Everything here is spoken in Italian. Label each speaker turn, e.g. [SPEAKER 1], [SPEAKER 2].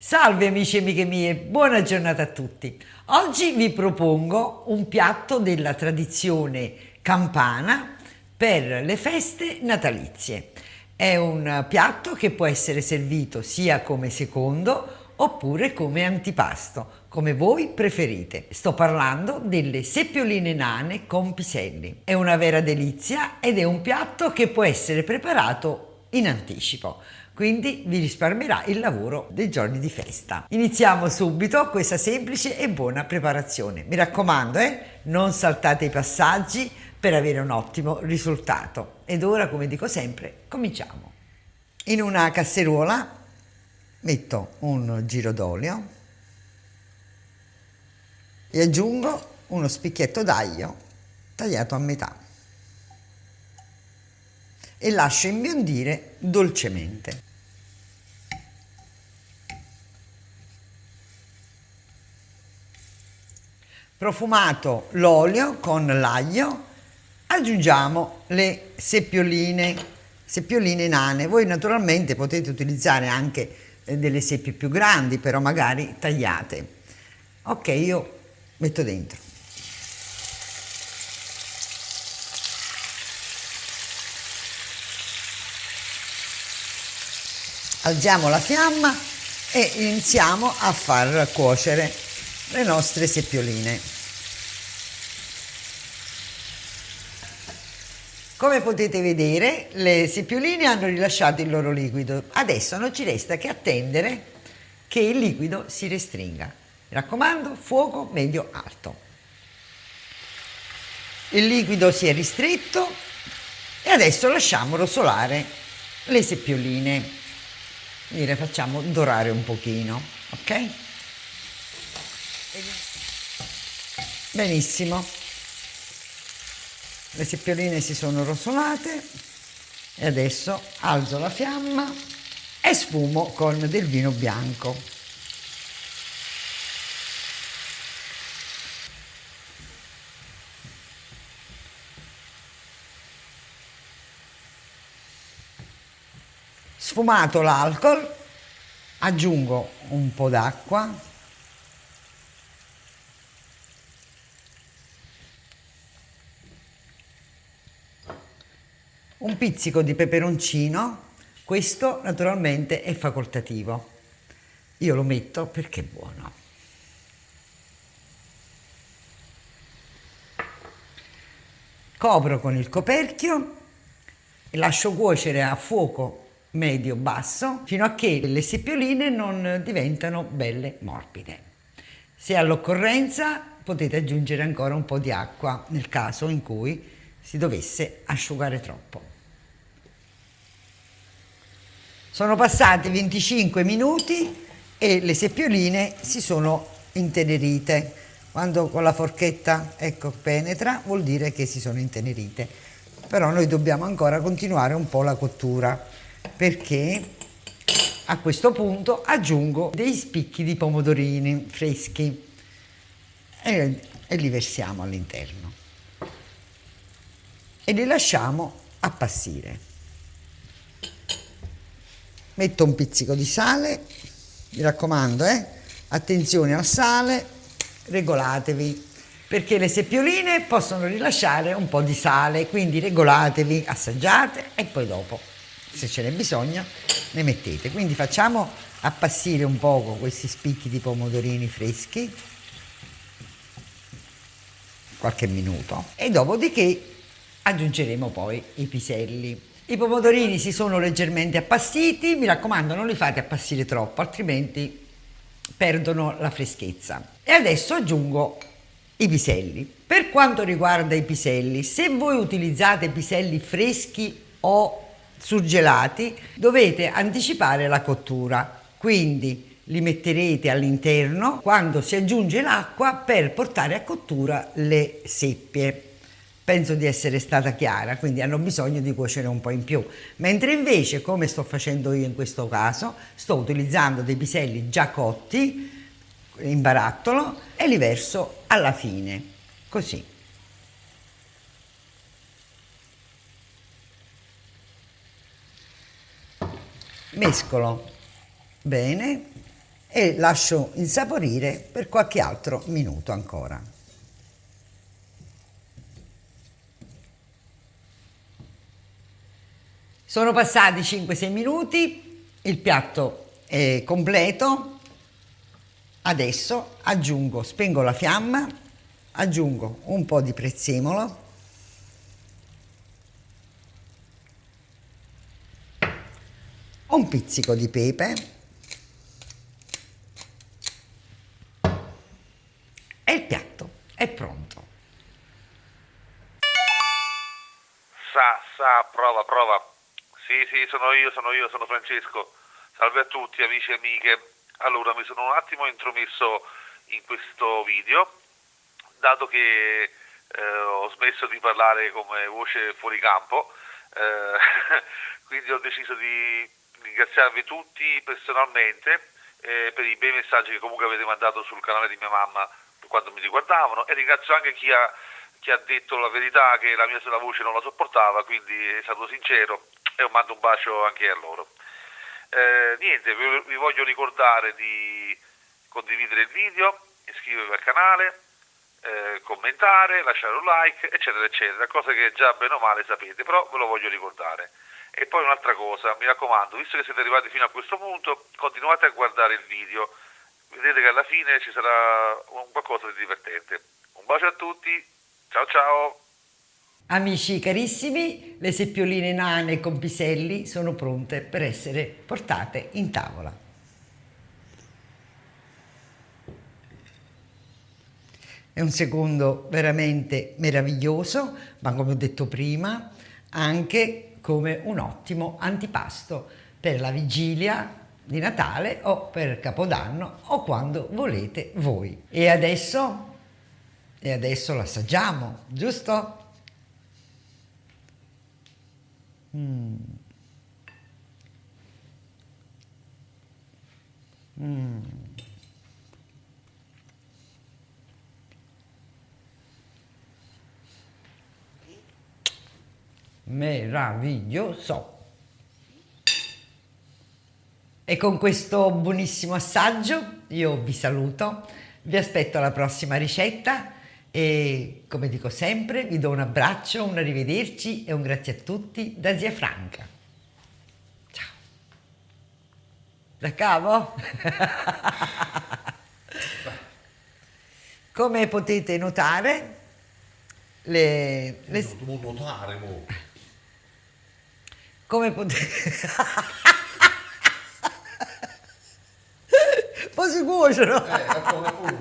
[SPEAKER 1] Salve amici e amiche mie, buona giornata a tutti. Oggi vi propongo un piatto della tradizione campana per le feste natalizie. È un piatto che può essere servito sia come secondo oppure come antipasto, come voi preferite. Sto parlando delle seppioline nane con piselli. È una vera delizia ed è un piatto che può essere preparato in anticipo, quindi vi risparmierà il lavoro dei giorni di festa. Iniziamo subito questa semplice e buona preparazione. Mi raccomando, non saltate i passaggi per avere un ottimo risultato. Ed ora, come dico sempre, cominciamo. In una casseruola metto un giro d'olio e aggiungo uno spicchietto d'aglio tagliato a metà e lascio imbiondire dolcemente. Profumato l'olio con l'aglio, aggiungiamo le seppioline nane. Voi naturalmente potete utilizzare anche delle seppie più grandi, però magari tagliate. Ok, io metto dentro. Alziamo la fiamma e iniziamo a far cuocere le nostre seppioline. Come potete vedere, le seppioline hanno rilasciato il loro liquido. Adesso non ci resta che attendere che il liquido si restringa. Mi raccomando, fuoco medio-alto. Il liquido si è ristretto e adesso lasciamo rosolare le seppioline. Le facciamo dorare un pochino, ok? Benissimo, le seppioline si sono rosolate e adesso alzo la fiamma e sfumo con del vino bianco. Sfumato l'alcol, aggiungo un po' d'acqua. Un pizzico di peperoncino, questo naturalmente è facoltativo, io lo metto perché è buono. Copro con il coperchio e lascio cuocere a fuoco medio-basso fino a che le seppioline non diventano belle morbide. Se all'occorrenza potete aggiungere ancora un po' di acqua nel caso in cui si dovesse asciugare troppo. Sono passati 25 minuti e le seppioline si sono intenerite. Quando con la forchetta, ecco, penetra, vuol dire che si sono intenerite. Però noi dobbiamo ancora continuare un po' la cottura, perché a questo punto aggiungo dei spicchi di pomodorini freschi e li versiamo all'interno e li lasciamo appassire. Metto un pizzico di sale, mi raccomando, attenzione al sale, regolatevi, perché le seppioline possono rilasciare un po' di sale, quindi regolatevi, assaggiate e poi dopo, se ce n'è bisogno, ne mettete. Quindi facciamo appassire un poco questi spicchi di pomodorini freschi, qualche minuto, e dopodiché aggiungeremo poi i piselli. I pomodorini si sono leggermente appassiti, mi raccomando non li fate appassire troppo, altrimenti perdono la freschezza. E adesso aggiungo i piselli. Per quanto riguarda i piselli, se voi utilizzate piselli freschi o surgelati, dovete anticipare la cottura, quindi li metterete all'interno quando si aggiunge l'acqua per portare a cottura le seppie. Penso di essere stata chiara, quindi hanno bisogno di cuocere un po' in più. Mentre invece, come sto facendo io in questo caso, sto utilizzando dei piselli già cotti in barattolo e li verso alla fine, così. Mescolo bene e lascio insaporire per qualche altro minuto ancora. Sono passati 5-6 minuti, il piatto è completo. Adesso aggiungo, spengo la fiamma, aggiungo un po' di prezzemolo, un pizzico di pepe e il piatto è pronto.
[SPEAKER 2] Prova, prova. Sì, sono Francesco. Salve a tutti, amici e amiche. Allora, mi sono un attimo intromesso in questo video, dato che ho smesso di parlare come voce fuori campo, quindi ho deciso di ringraziarvi tutti personalmente per i bei messaggi che comunque avete mandato sul canale di mia mamma per quanto mi riguardavano, e ringrazio anche chi ha detto la verità, che la mia sola voce non la sopportava, quindi è stato sincero, e mando un bacio anche a loro. Niente, vi voglio ricordare di condividere il video, iscrivervi al canale, commentare, lasciare un like, eccetera eccetera, cose che già bene o male sapete, però ve lo voglio ricordare. E poi un'altra cosa, mi raccomando, visto che siete arrivati fino a questo punto, continuate a guardare il video, vedete che alla fine ci sarà qualcosa di divertente. Un bacio a tutti, ciao ciao!
[SPEAKER 1] Amici carissimi, le seppioline nane con piselli sono pronte per essere portate in tavola. È un secondo veramente meraviglioso, ma come ho detto prima, anche come un ottimo antipasto per la vigilia di Natale o per Capodanno o quando volete voi. E adesso lo assaggiamo, giusto? Meraviglioso. E con questo buonissimo assaggio io vi saluto, vi aspetto alla prossima ricetta e, come dico sempre, vi do un abbraccio, un arrivederci e un grazie a tutti da zia Franca. Ciao. Da capo? Come potete notare,
[SPEAKER 3] Devo notare, mo.
[SPEAKER 1] come potete... Poi si cuociono!
[SPEAKER 3] Come pure.